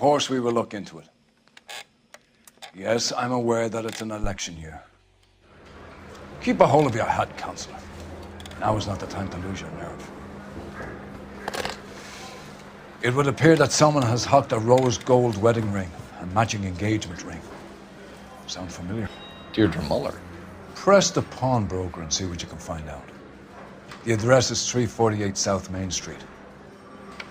course we will look into it. Yes, I'm aware that it's an election year. Keep a hold of your head, Counselor. Now is not the time to lose your nerve. It would appear that someone has hocked a rose gold wedding ring and matching engagement ring. Sound familiar? Deirdre Muller. Press the pawnbroker and see what you can find out. The address is 348 South Main Street.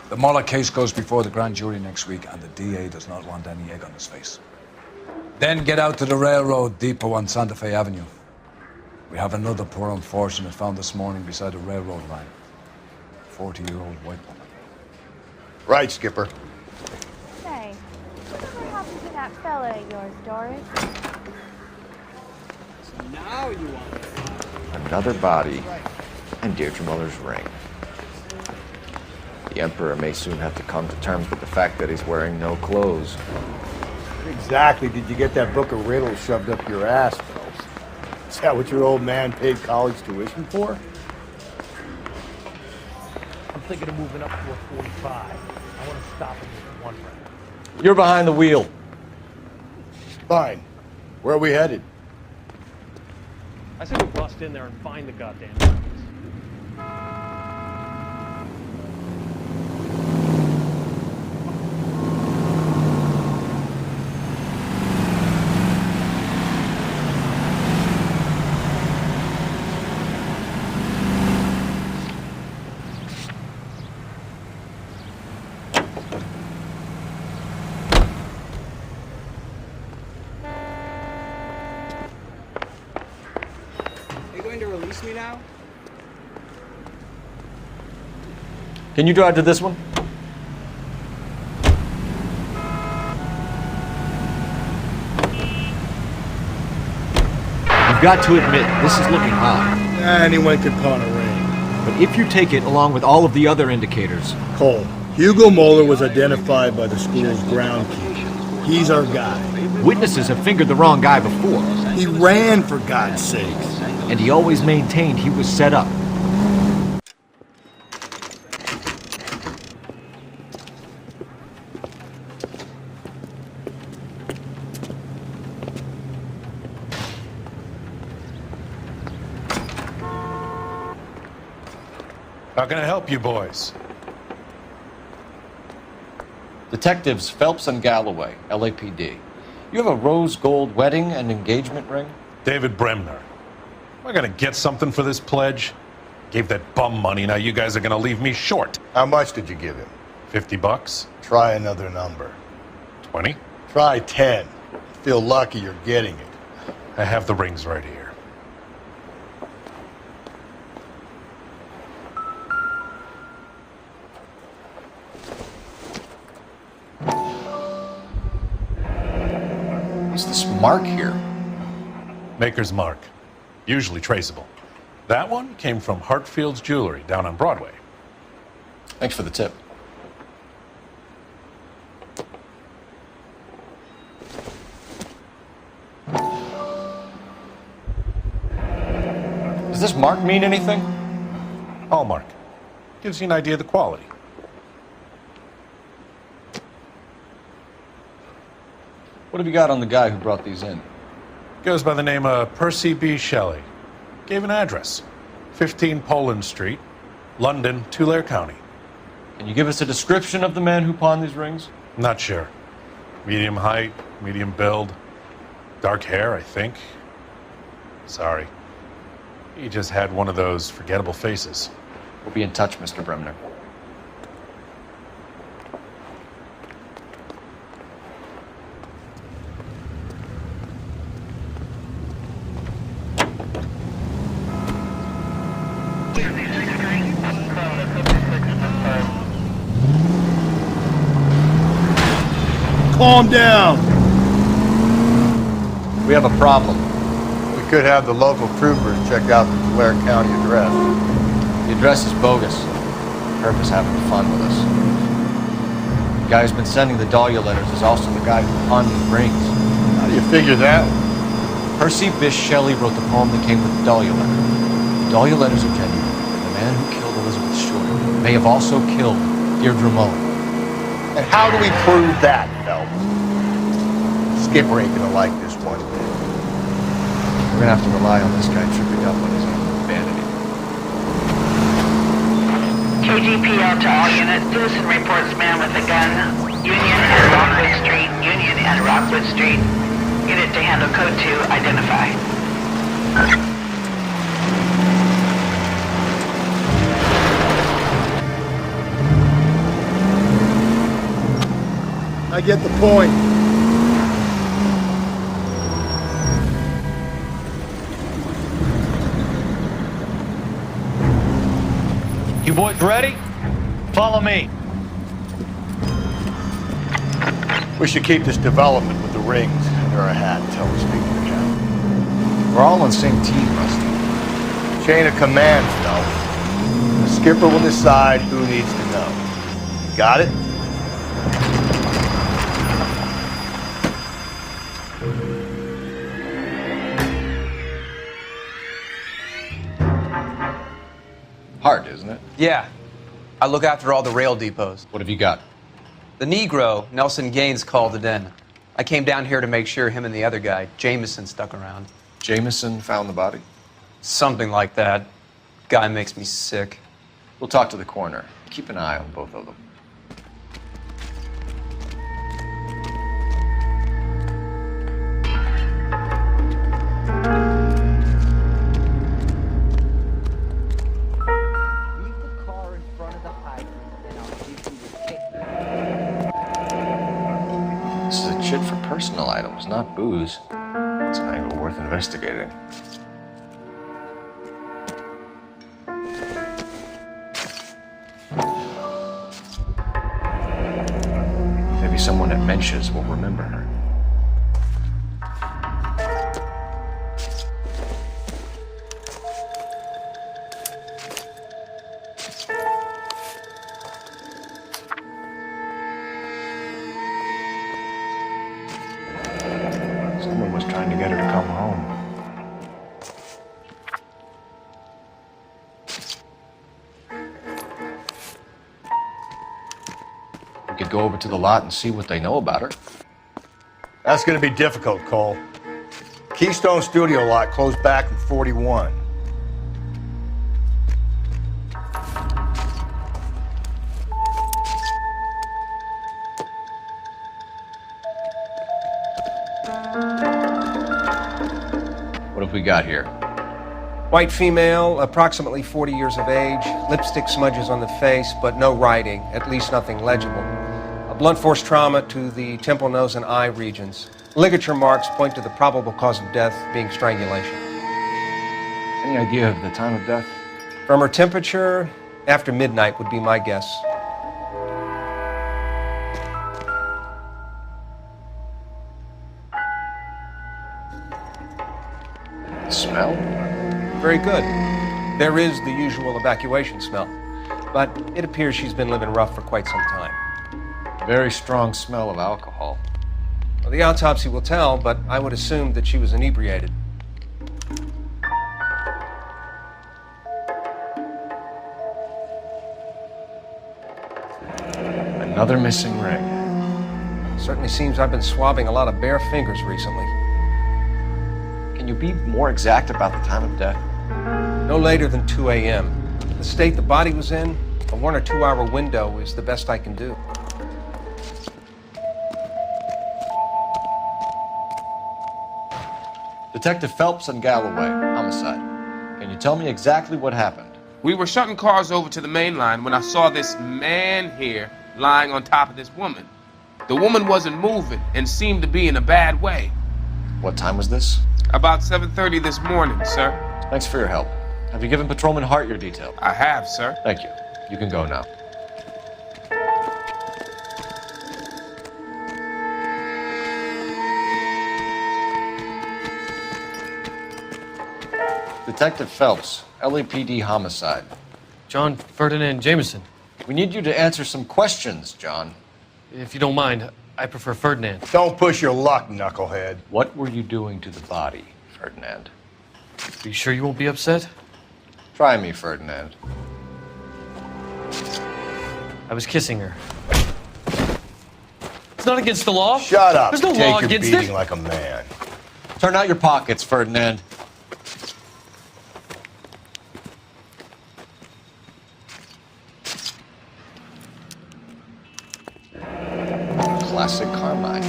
The Muller case goes before the grand jury next week, and the DA does not want any egg on his face. Then get out to the railroad depot on Santa Fe Avenue. We have another poor unfortunate found this morning beside a railroad line. 40-year-old white woman. Right, Skipper. Say, whatever happened to that fella of yours, Doris? So now you want it. Another body and Deirdre Muller's ring. The Emperor may soon have to come to terms with the fact that he's wearing no clothes. What exactly did you get that book of riddles shoved up your ass, Phelps? Is that what your old man paid college tuition for? I'm thinking of moving up to a 45. I want to stop him with one round. You're behind the wheel. Fine. Where are we headed? I say we bust in there and find the goddamn place. Me now? Can you drive to this one? You've got to admit, this is looking high. Anyone could pawn a ring. But if you take it along with all of the other indicators... Cole, Hugo Moeller was identified by the school's groundkeeper. He's our guy. Witnesses have fingered the wrong guy before. He ran, for God's sakes. And he always maintained he was set up. How can I help you boys? Detectives Phelps and Galloway, LAPD. You have a rose gold wedding and engagement ring? David Bremner. Am I gonna get something for this pledge? Gave that bum money, now you guys are gonna leave me short. How much did you give him? $50? Try another number. 20? Try 10. Feel lucky you're getting it. I have the rings right here. What's this mark here? Maker's mark. Usually traceable. That one came from Hartfield's Jewelry down on Broadway. Thanks for the tip. Does this mark mean anything? Hallmark. Gives you an idea of the quality. What have you got on the guy who brought these in? Goes by the name of Percy B. Shelley. Gave an address. 15 Poland Street, London, Tulare County. Can you give us a description of the man who pawned these rings? Not sure. Medium height, medium build. Dark hair, I think. Sorry. He just had one of those forgettable faces. We'll be in touch, Mr. Bremner. Calm down. We have a problem. We could have the local troopers check out the Tulare County address. The address is bogus. Herb is having fun with us. The guy who's been sending the Dahlia letters is also the guy who pawned these rings. How do you figure that? Percy Bysshe Shelley wrote the poem that came with the Dahlia letter. The Dahlia letters are genuine. The man who killed Elizabeth Short may have also killed Deirdre Muller. And how do we prove that, Phelps. Skipper ain't gonna like this one bit. We're gonna have to rely on this guy tripping up on his own vanity. KGPL to all units. Citizen reports man with a gun. Union and Rockwood Street. Union and Rockwood Street. Unit to handle code 2. Identify. I get the point. You boys ready? Follow me. We should keep this development with the rings under our hat until we speak to the captain. We're all on the same team, Rusty. Chain of command, Phelps. The skipper will decide who needs to know. Got it? Hard, isn't it? Yeah. I look after all the rail depots. What have you got? The Negro, Nelson Gaines, called it in. I came down here to make sure him and the other guy, Jameson, stuck around. Jameson found the body? Something like that. Guy makes me sick. We'll talk to the coroner. Keep an eye on both of them. This is a chit for personal items, not booze. It's an angle worth investigating. Maybe someone at Mensch's will remember her. Someone was trying to get her to come home. We could go over to the lot and see what they know about her. That's gonna be difficult, Cole. Keystone Studio lot closed back in 41. What have we got here? White female, approximately 40 years of age, lipstick smudges on the face, but no writing, at least nothing legible. A blunt force trauma to the temple, nose, and eye regions. Ligature marks point to the probable cause of death being strangulation. Any idea of the time of death? From her temperature, after midnight would be my guess. Smell? Very good. There is the usual evacuation smell, but it appears she's been living rough for quite some time. Very strong smell of alcohol. Well, the autopsy will tell, but I would assume that she was inebriated. Another missing ring. Certainly seems I've been swabbing a lot of bare fingers recently. Can you be more exact about the time of death? No later than 2 a.m. The state the body was in, a 1 or 2 hour window is the best I can do. Detective Phelps and Galloway, homicide. Can you tell me exactly what happened? We were shutting cars over to the main line when I saw this man here lying on top of this woman. The woman wasn't moving and seemed to be in a bad way. What time was this? About 7:30 this morning, sir. Thanks for your help. Have you given Patrolman Hart your detail? I have, sir. Thank you. You can go now. Detective Phelps, LAPD homicide. John Ferdinand Jameson. We need you to answer some questions, John. If you don't mind, I prefer Ferdinand. Don't push your luck, knucklehead. What were you doing to the body, Ferdinand? Are you sure you won't be upset? Try me, Ferdinand. I was kissing her. It's not against the law. Shut up. There's no Take law your against beating it. like a man. Turn out your pockets, Ferdinand. Classic Carmine.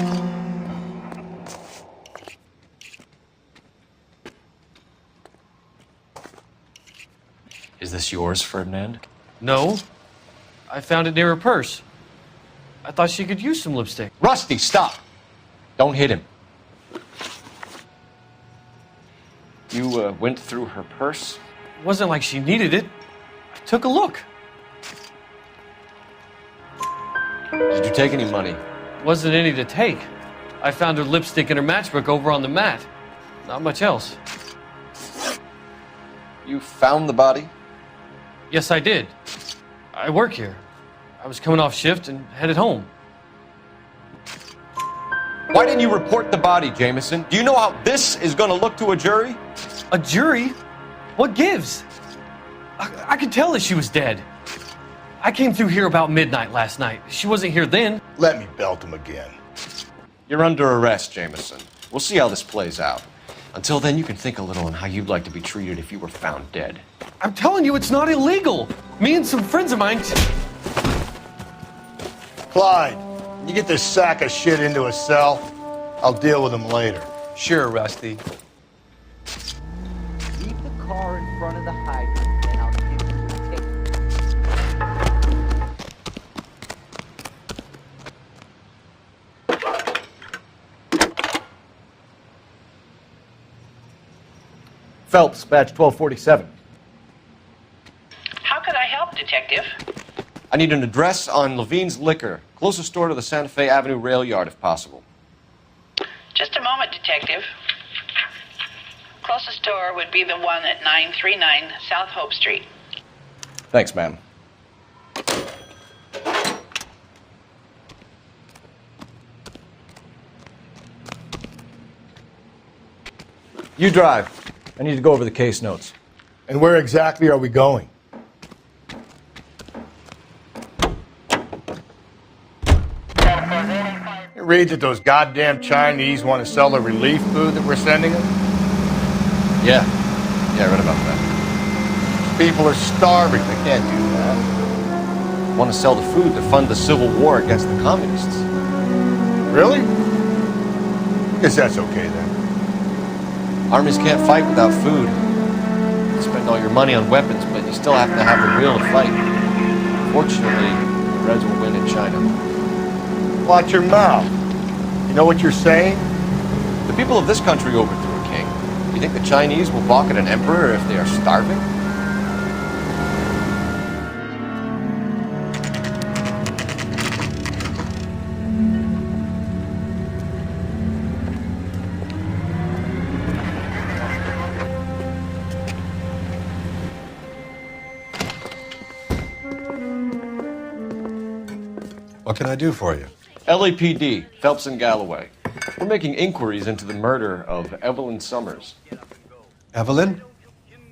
Is this yours, Ferdinand? No. I found it near her purse. I thought she could use some lipstick. Rusty, stop! Don't hit him. You went through her purse? It wasn't like she needed it. I took a look. Did you take any money? Wasn't any to take. I found her lipstick and her matchbook over on the mat. Not much else. You found the body? Yes, I did. I work here. I was coming off shift and headed home. Why didn't you report the body, Jameson? Do you know how this is going to look to a jury? A jury? What gives? I could tell that she was dead. I came through here about midnight last night. She wasn't here then. Let me belt him again. You're under arrest, Jameson. We'll see how this plays out. Until then, you can think a little on how you'd like to be treated if you were found dead. I'm telling you, it's not illegal. Me and some friends of mine... Clyde, you get this sack of shit into a cell. I'll deal with him later. Sure, Rusty. Leave the car in front of the hydrant, and I'll give you the ticket. Phelps, badge 1247. How could I help, Detective? I need an address on Levine's Liquor, closest store to the Santa Fe Avenue rail yard, if possible. Just a moment, Detective. Closest store would be the one at 939 South Hope Street. Thanks, ma'am. You drive. I need to go over the case notes. And where exactly are we going? You read that those goddamn Chinese want to sell the relief food that we're sending them? Yeah, I read about that. People are starving. They can't do that. Want to sell the food to fund the civil war against the communists. Really? Guess that's okay then. Armies can't fight without food. You spend all your money on weapons, but you still have to have the will to fight. Fortunately, the Reds will win in China. Watch your mouth. You know what you're saying? The people of this country overthrew a king. You think the Chinese will balk at an emperor if they are starving? What can I do for you? LAPD, Phelps and Galloway. We're making inquiries into the murder of Evelyn Summers. Evelyn?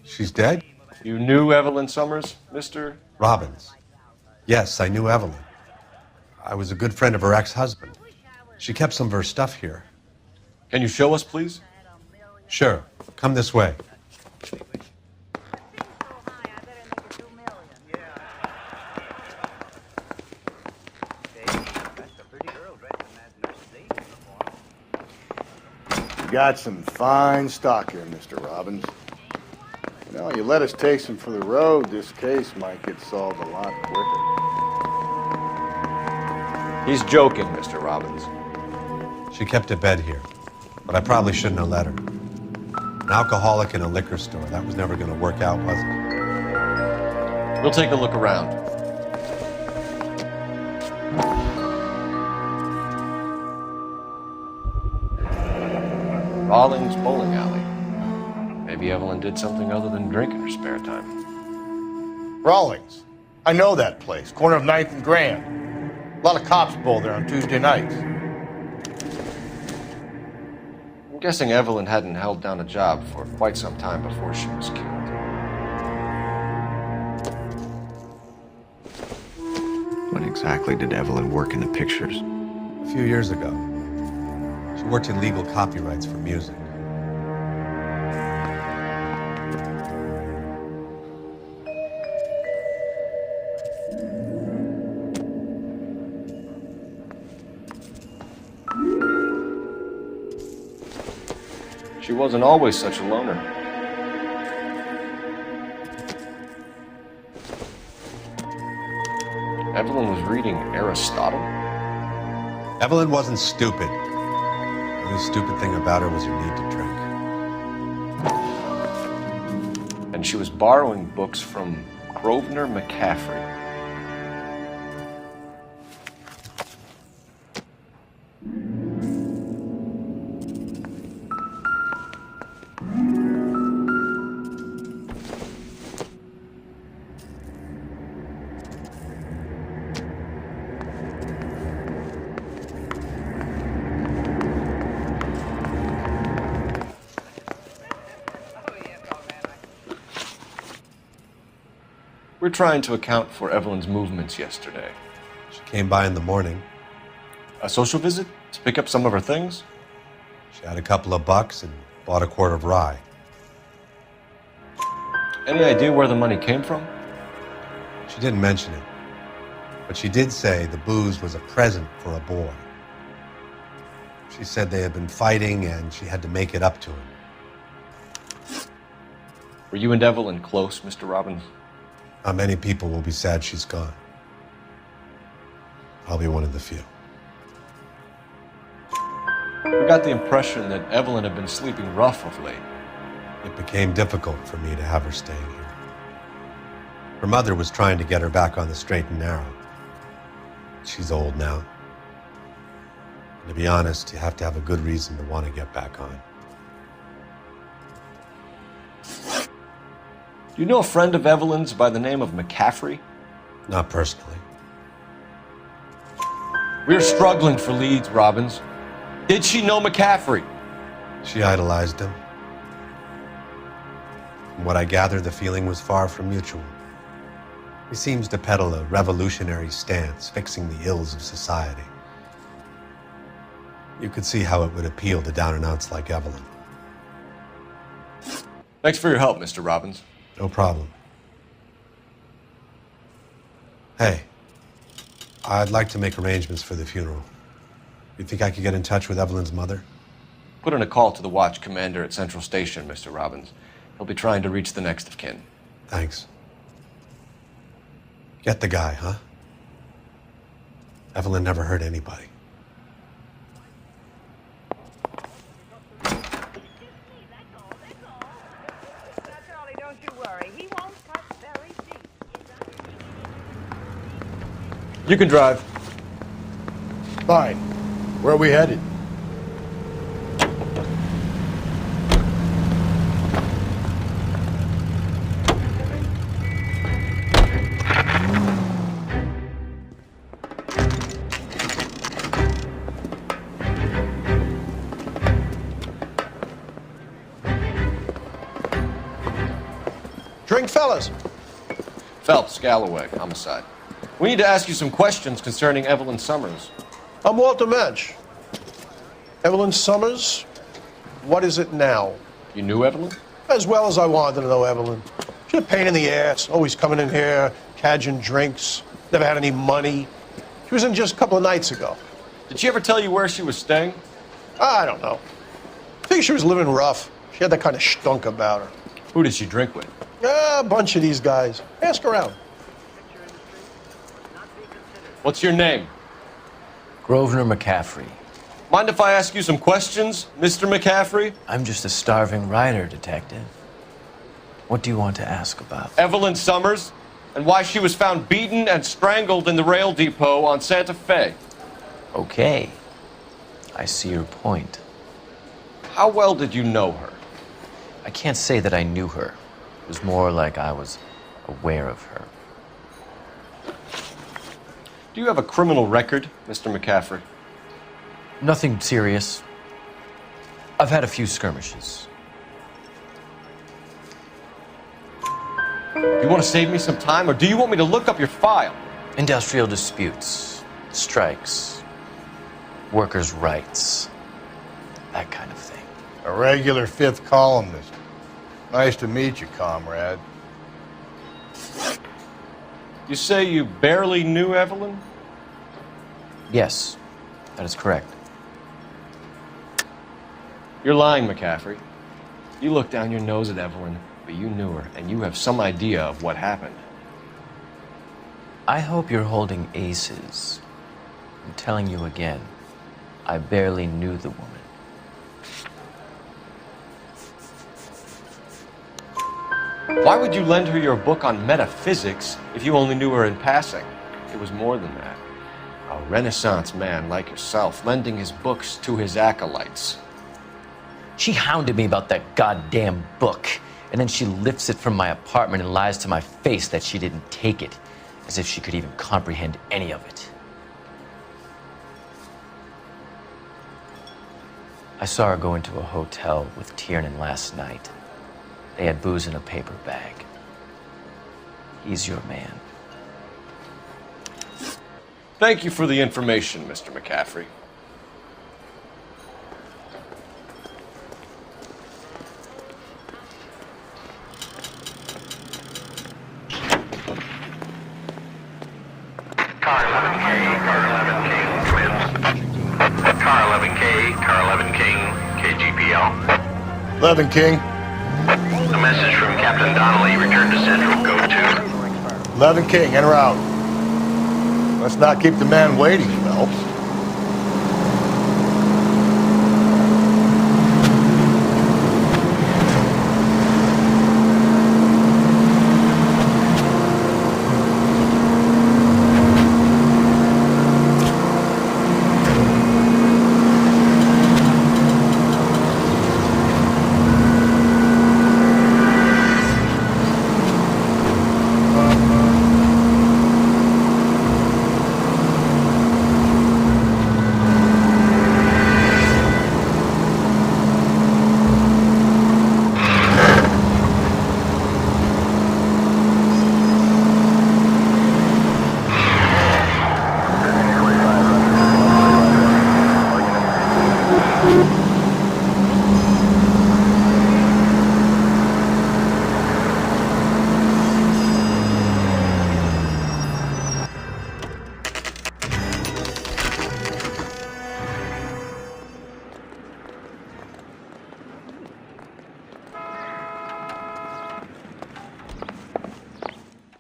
She's dead? You knew Evelyn Summers, Mr. Robbins. Yes, I knew Evelyn. I was a good friend of her ex-husband. She kept some of her stuff here. Can you show us, please? Sure. Come this way. Got some fine stock here, Mr. Robbins. You know, you let us take some for the road, this case might get solved a lot quicker. He's joking, Mr. Robbins. She kept a bed here, but I probably shouldn't have let her. An alcoholic in a liquor store, that was never going to work out, was it? We'll take a look around. Rawlings Bowling Alley. Maybe Evelyn did something other than drink in her spare time. Rawlings. I know that place, corner of 9th and Grand. A lot of cops bowl there on Tuesday nights. I'm guessing Evelyn hadn't held down a job for quite some time before she was killed. When exactly did Evelyn work in the pictures? A few years ago, she worked in legal copyrights for music. She wasn't always such a loner. Evelyn was reading Aristotle? Evelyn wasn't stupid. The only stupid thing about her was her need to drink. And she was borrowing books from Grosvenor McCaffrey. We're trying to account for Evelyn's movements yesterday. She came by in the morning. A social visit to pick up some of her things? She had a couple of bucks and bought a quart of rye. Any idea where the money came from? She didn't mention it, but she did say the booze was a present for a boy. She said they had been fighting and she had to make it up to him. Were you and Evelyn close, Mr. Robbins? Not many people will be sad she's gone. I'll be one of the few. We got the impression that Evelyn had been sleeping rough of late. It became difficult for me to have her staying here. Her mother was trying to get her back on the straight and narrow. She's old now. And to be honest, you have to have a good reason to want to get back on. Do you know a friend of Evelyn's by the name of McCaffrey? Not personally. We're struggling for leads, Robbins. Did she know McCaffrey? She idolized him. From what I gather, the feeling was far from mutual. He seems to peddle a revolutionary stance, fixing the ills of society. You could see how it would appeal to down-and-outs like Evelyn. Thanks for your help, Mr. Robbins. No problem. Hey, I'd like to make arrangements for the funeral. You think I could get in touch with Evelyn's mother? Put in a call to the watch commander at Central Station, Mr. Robbins. He'll be trying to reach the next of kin. Thanks. Get the guy, huh? Evelyn never hurt anybody. You can drive. Fine. Where are we headed? Drink, fellas. Phelps, Galloway, homicide. We need to ask you some questions concerning Evelyn Summers. I'm Walter Mensch. Evelyn Summers, what is it now? You knew Evelyn? As well as I wanted to know Evelyn. She's a pain in the ass, always coming in here, cadging drinks, never had any money. She was in just a couple of nights ago. Did she ever tell you where she was staying? I don't know. I think she was living rough. She had that kind of stunk about her. Who did she drink with? A bunch of these guys. Ask around. What's your name? Grosvenor McCaffrey. Mind if I ask you some questions, Mr. McCaffrey? I'm just a starving writer, Detective. What do you want to ask about? Evelyn Summers, and why she was found beaten and strangled in the rail depot on Santa Fe. Okay. I see your point. How well did you know her? I can't say that I knew her. It was more like I was aware of her. Do you have a criminal record, Mr. McCaffrey? Nothing serious. I've had a few skirmishes. You want to save me some time, or do you want me to look up your file? Industrial disputes, strikes, workers' rights, that kind of thing. A regular fifth columnist. Nice to meet you, comrade. You say you barely knew Evelyn? Yes, that is correct. You're lying, McCaffrey. You looked down your nose at Evelyn, but you knew her, and you have some idea of what happened. I hope you're holding aces. I'm telling you again, I barely knew the woman. Why would you lend her your book on metaphysics if you only knew her in passing? It was more than that. A Renaissance man like yourself, lending his books to his acolytes. She hounded me about that goddamn book, and then she lifts it from my apartment and lies to my face that she didn't take it, as if she could even comprehend any of it. I saw her go into a hotel with Tiernan last night. They had booze in a paper bag. He's your man. Thank you for the information, Mr. McCaffrey. Car 11 King, Twins. Car 11 King, KGPL. 11 King. A message from Captain Donnelly. Return to Central. Go to. 11 King, en route. Let's not keep the man waiting, Phelps.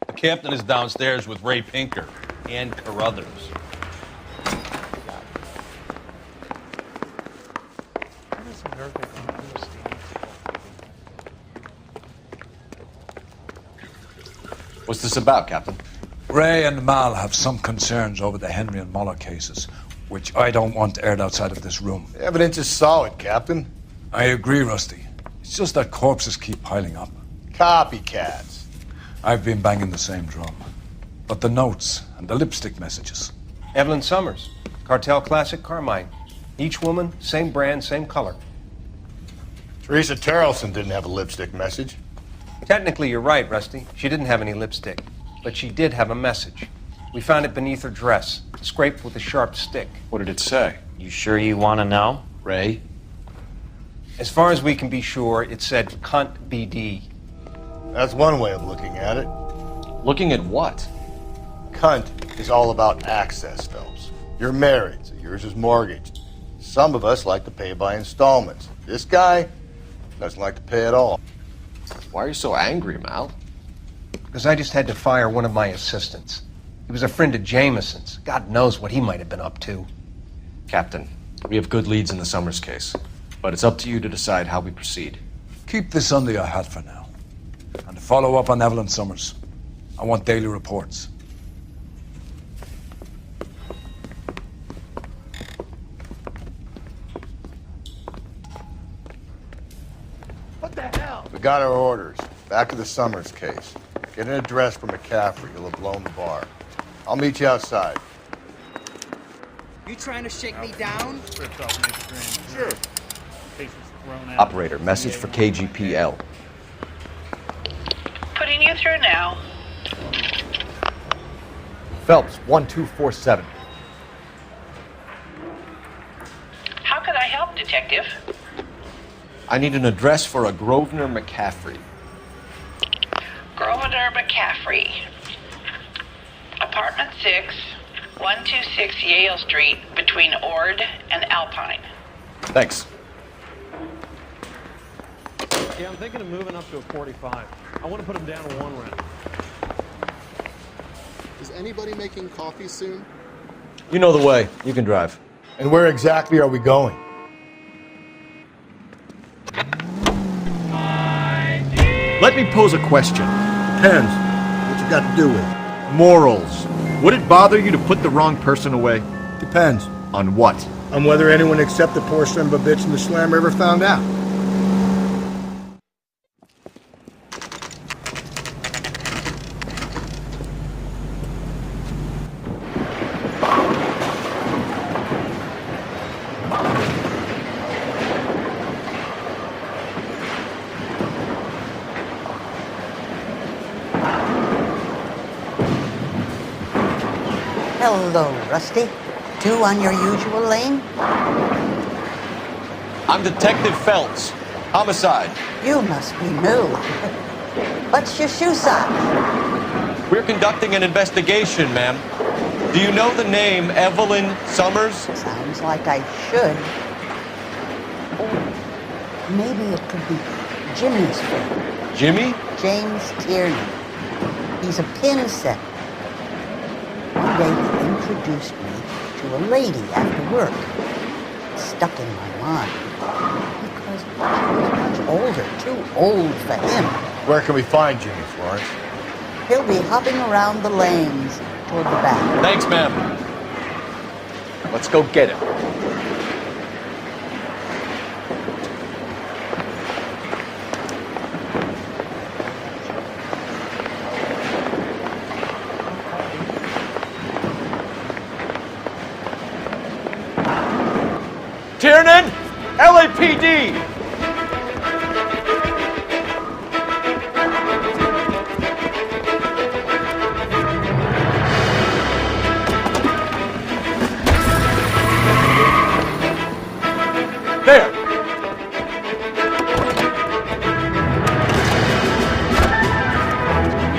The captain is downstairs with Ray Pinker and Carruthers. What's this about, Captain? Ray and Mal have some concerns over the Henry and Muller cases, which I don't want aired outside of this room. The evidence is solid, Captain. I agree, Rusty. It's just that corpses keep piling up. Copycats. I've been banging the same drum. But the notes and the lipstick messages. Evelyn Summers, Cartel Classic Carmine. Each woman, same brand, same color. Teresa Terrelson didn't have a lipstick message. Technically, you're right, Rusty. She didn't have any lipstick. But she did have a message. We found it beneath her dress, scraped with a sharp stick. What did it say? You sure you want to know? Ray? As far as we can be sure, it said cunt BD. That's one way of looking at it. Looking at what? Cunt is all about access, Phelps. You're married, so yours is mortgaged. Some of us like to pay by installments. This guy doesn't like to pay at all. Why are you so angry, Mal? Because I just had to fire one of my assistants. He was a friend of Jameson's. God knows what he might have been up to. Captain, we have good leads in the Summers case, but it's up to you to decide how we proceed. Keep this under your hat for now. And to follow up on Evelyn Summers, I want daily reports. What the hell? We got our orders. Back to the Summers case. Get an address for McCaffrey. He'll have blown the bar. I'll meet you outside. You trying to shake me down? Sure. Operator, message for KGPL. Putting you through now. Phelps, 1247. Detective. I need an address for a Grosvenor McCaffrey. Grosvenor McCaffrey. Apartment 6, 126 Yale Street, between Ord and Alpine. Thanks. Yeah, I'm thinking of moving up to a 45. I want to put him down to 1 round. Is anybody making coffee soon? You know the way. You can drive. And where exactly are we going? Let me pose a question. Depends. What you got to do with it? Morals. Would it bother you to put the wrong person away? Depends. On what? On whether anyone except the poor son of a bitch in the slammer ever found out. Hello, Rusty. 2 on your usual lane? I'm Detective Phelps. Homicide. You must be new. What's your shoe size? We're conducting an investigation, ma'am. Do you know the name Evelyn Summers? Sounds like I should. Or maybe it could be Jimmy's friend. Jimmy? James Tierney. He's a pin setter. One day he introduced me to a lady after work. It stuck in my mind. Because she was much older, too old for him. Where can we find Jimmy, Florence? He'll be hopping around the lanes toward the back. Thanks, ma'am. Let's go get him. Tiernan! LAPD! There!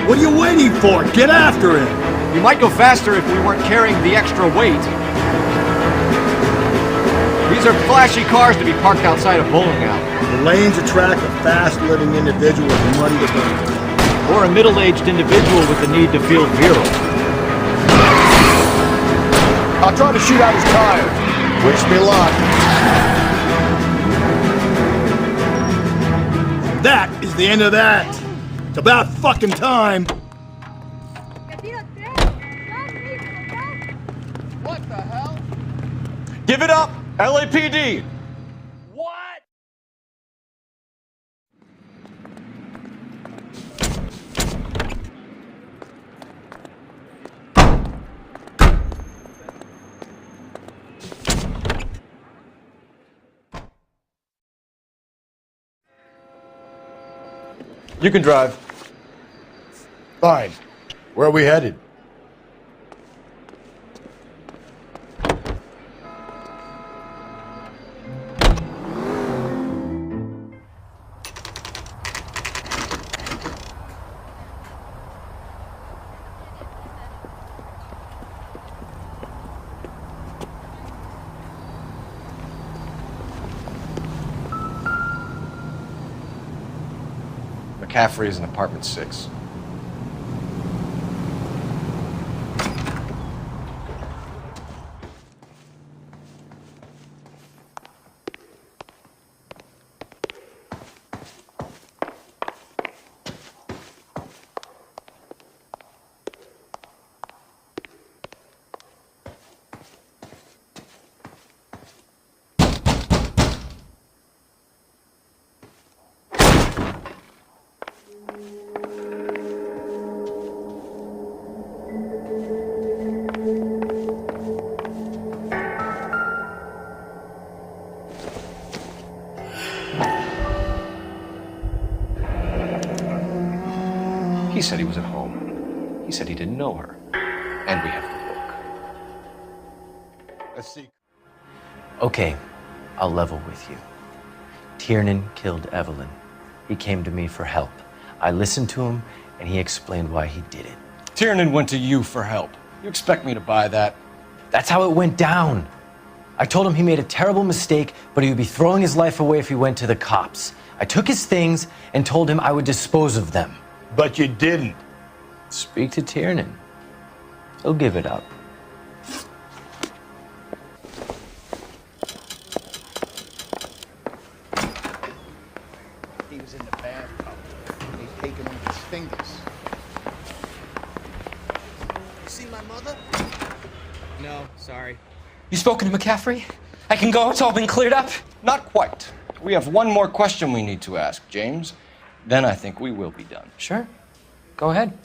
What are you waiting for? Get after him! You might go faster if we weren't carrying the extra weight. These are flashy cars to be parked outside a bowling alley. The lanes attract a fast-living individual with money to burn. Or a middle-aged individual with the need to feel virile. I'll try to shoot out his tires. Wish me luck. That is the end of that. It's about fucking time. What the hell? Give it up! LAPD! What? You can drive. Fine. Where are we headed? McCaffrey is in apartment 6. He said he was at home. He said he didn't know her. And we have the book. Let's see. Okay, I'll level with you. Tiernan killed Evelyn. He came to me for help. I listened to him, and he explained why he did it. Tiernan went to you for help. You expect me to buy that? That's how it went down. I told him he made a terrible mistake, but he would be throwing his life away if he went to the cops. I took his things and told him I would dispose of them. But you didn't. Speak to Tiernan. He'll give it up. He was in the bathtub. They've taken off his fingers. You see my mother? No, sorry. You spoken to McCaffrey? I can go, it's all been cleared up? Not quite. We have one more question we need to ask, James. Then I think we will be done. Sure. Go ahead.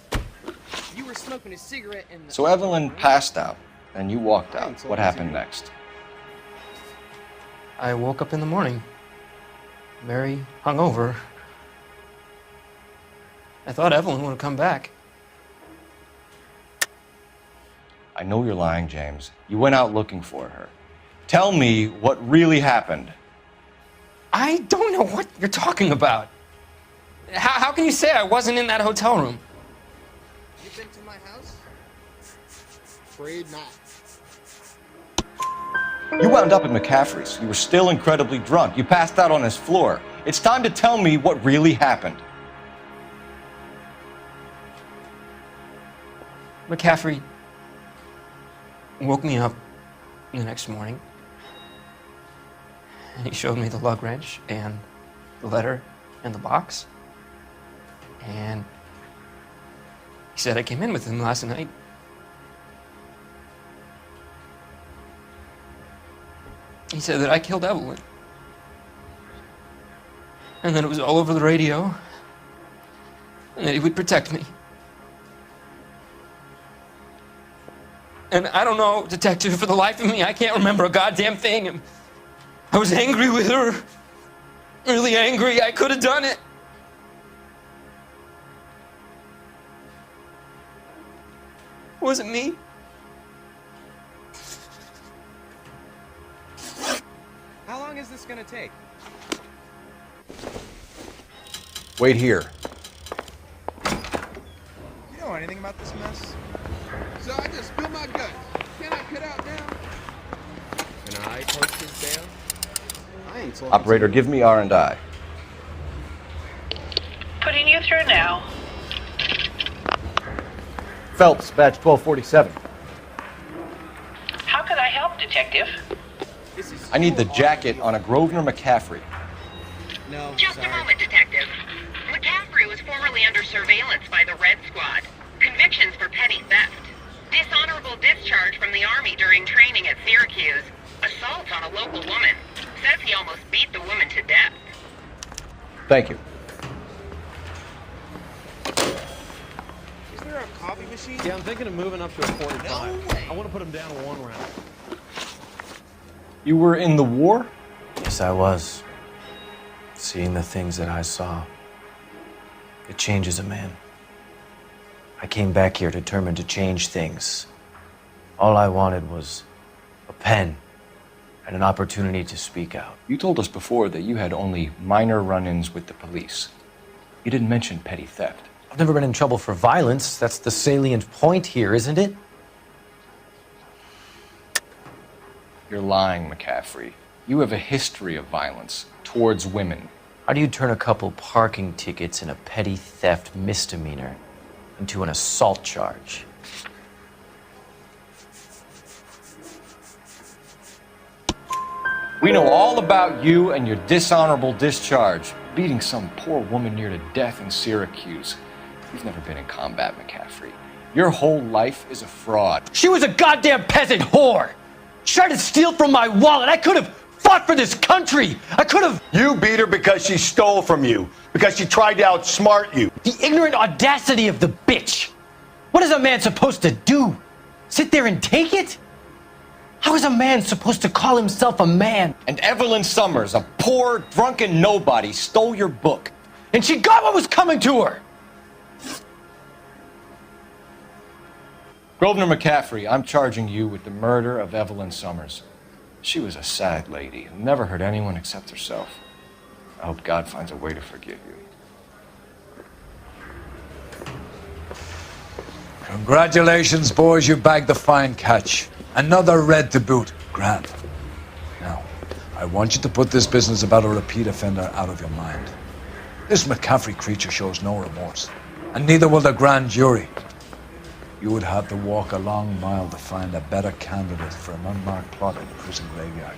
You were smoking a cigarette in the... So Evelyn passed out, and you walked out. What happened next? I woke up in the morning. Mary hungover. I thought Evelyn would have come back. I know you're lying, James. You went out looking for her. Tell me what really happened. I don't know what you're talking about. How can you say I wasn't in that hotel room? You been to my house? Afraid not. You wound up at McCaffrey's. You were still incredibly drunk. You passed out on his floor. It's time to tell me what really happened. McCaffrey woke me up the next morning, and he showed me the lug wrench and the letter and the box, and he said I came in with him last night. He said that I killed Evelyn, and that it was all over the radio, and that he would protect me. And I don't know, detective, for the life of me, I can't remember a goddamn thing. I was angry with her. Really angry. I could have done it. It wasn't me. How long is this gonna take? Wait here. You know anything about this mess? So I just spill my guts. Can I cut out now? Can I post his bail? I ain't talking. Operator, give me R&I. Putting you through now. Phelps, badge 1247. How could I help, detective? I need the jacket on a Grosvenor McCaffrey. No, Just a moment, detective. McCaffrey was formerly under surveillance by the Red Squad. Convictions for petty theft. Dishonorable discharge from the Army during training at Syracuse. Assault on a local woman. Says he almost beat the woman to death. Thank you. Is there a coffee machine? Yeah, I'm thinking of moving up to a 45. No way. I want to put him down to 1 round. You were in the war? Yes, I was. Seeing the things that I saw, it changes a man. I came back here determined to change things. All I wanted was a pen and an opportunity to speak out. You told us before that you had only minor run-ins with the police. You didn't mention petty theft. I've never been in trouble for violence. That's the salient point here, isn't it? You're lying, McCaffrey. You have a history of violence towards women. How do you turn a couple parking tickets and a petty theft misdemeanor into an assault charge? We know all about you and your dishonorable discharge, beating some poor woman near to death in Syracuse. You've never been in combat, McCaffrey. Your whole life is a fraud. She was a goddamn peasant whore! She tried to steal from my wallet. I could have fought for this country. I could have... You beat her because she stole from you, because she tried to outsmart you. The ignorant audacity of the bitch. What is a man supposed to do? Sit there and take it? How is a man supposed to call himself a man? And Evelyn Summers, a poor, drunken nobody, stole your book. And she got what was coming to her. Grosvenor McCaffrey, I'm charging you with the murder of Evelyn Summers. She was a sad lady who never hurt anyone except herself. I hope God finds a way to forgive you. Congratulations, boys. You bagged the fine catch. Another red to boot. Grand. Now, I want you to put this business about a repeat offender out of your mind. This McCaffrey creature shows no remorse, and neither will the grand jury. You would have to walk a long mile to find a better candidate for an unmarked plot in the prison graveyard.